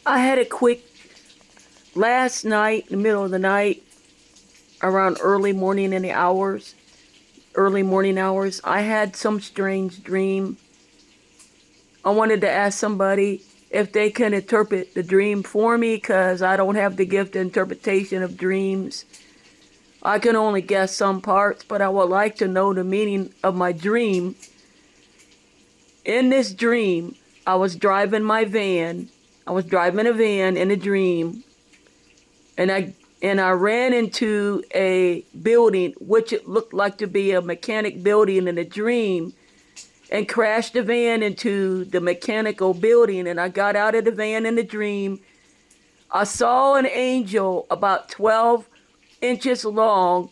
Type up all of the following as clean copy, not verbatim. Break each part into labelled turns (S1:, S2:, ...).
S1: I had a quick last night, in the middle of the night, around early morning hours, I had some strange dream. I wanted to ask somebody if they can interpret the dream for me because I don't have the gift of interpretation of dreams. I can only guess some parts, but I would like to know the meaning of my dream. In this dream, I was driving my van. I was driving a van in a dream, and I ran into a building which it looked like to be a mechanic building in a dream, and crashed the van into the mechanical building. And I got out of the van in the dream. I saw an angel about 12 inches long.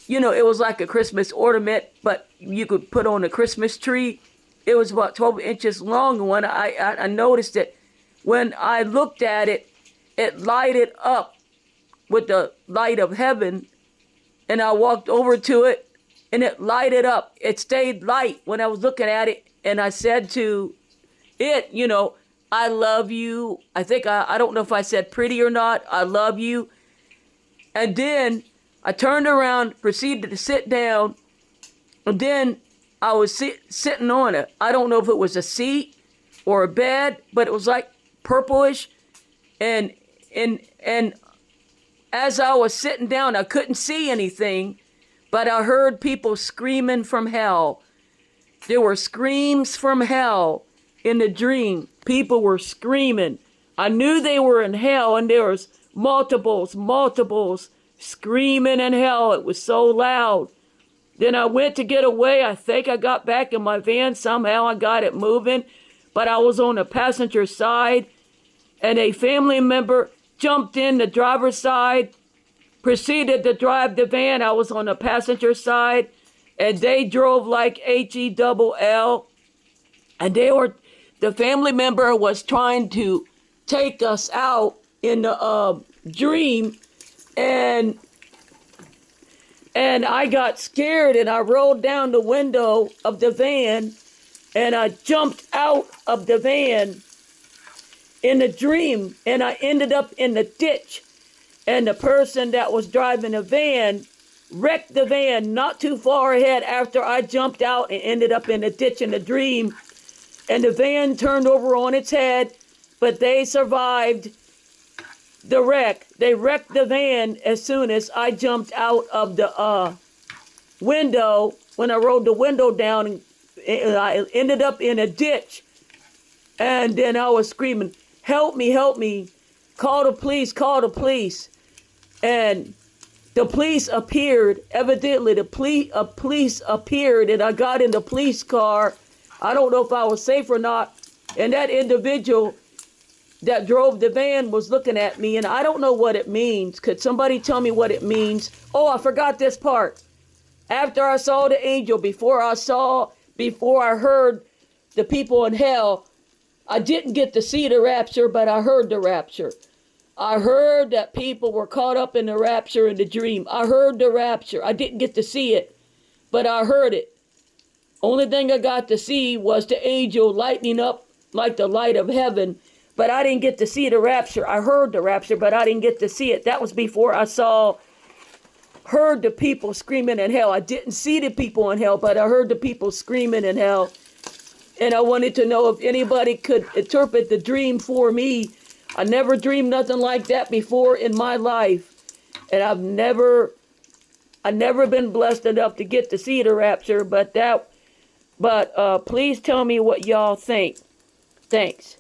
S1: You know, it was like a Christmas ornament, but you could put on a Christmas tree. It was about 12 inches long. And when I noticed it, when I looked at it, it lighted up with the light of heaven. And I walked over to it, and it lighted up. It stayed light when I was looking at it. And I said to it, you know, I love you. I think, I don't know if I said pretty or not. I love you. And then I turned around, proceeded to sit down. And then I was sitting on it. I don't know if it was a seat or a bed, but it was like purplish. And as I was sitting down, I couldn't see anything, but I heard people screaming from hell. There were screams from hell in the dream. People were screaming. I knew they were in hell, and there was multiples screaming in hell. It was so loud. Then I went to get away. I think I got back in my van. Somehow I got it moving, but I was on the passenger side, and a family member jumped in the driver's side, proceeded to drive the van. I was on the passenger side, and they drove like HELL, and the family member was trying to take us out in the dream, and I got scared, and I rolled down the window of the van, and I jumped out of the van in the dream, and I ended up in the ditch. And the person that was driving the van wrecked the van not too far ahead after I jumped out and ended up in the ditch in the dream. And the van turned over on its head, but they survived the wreck. They wrecked the van as soon as I jumped out of the window. When I rolled the window down, and I ended up in a ditch. And then I was screaming, help me, help me. Call the police, call the police. And the police appeared. Evidently, the police appeared, and I got in the police car. I don't know if I was safe or not. And that individual that drove the van was looking at me, and I don't know what it means. Could somebody tell me what it means? Oh, I forgot this part. After I saw the angel, before I heard the people in hell, I didn't get to see the rapture, but I heard the rapture. I heard that people were caught up in the rapture in the dream. I heard the rapture. I didn't get to see it, but I heard it. Only thing I got to see was the angel lighting up like the light of heaven, but I didn't get to see the rapture. I heard the rapture, but I didn't get to see it. That was before I heard the people screaming in hell. I didn't see the people in hell, but I heard the people screaming in hell. And I wanted to know if anybody could interpret the dream for me. I never dreamed nothing like that before in my life. And I've never been blessed enough to get to see the rapture, but please tell me what y'all think. Thanks.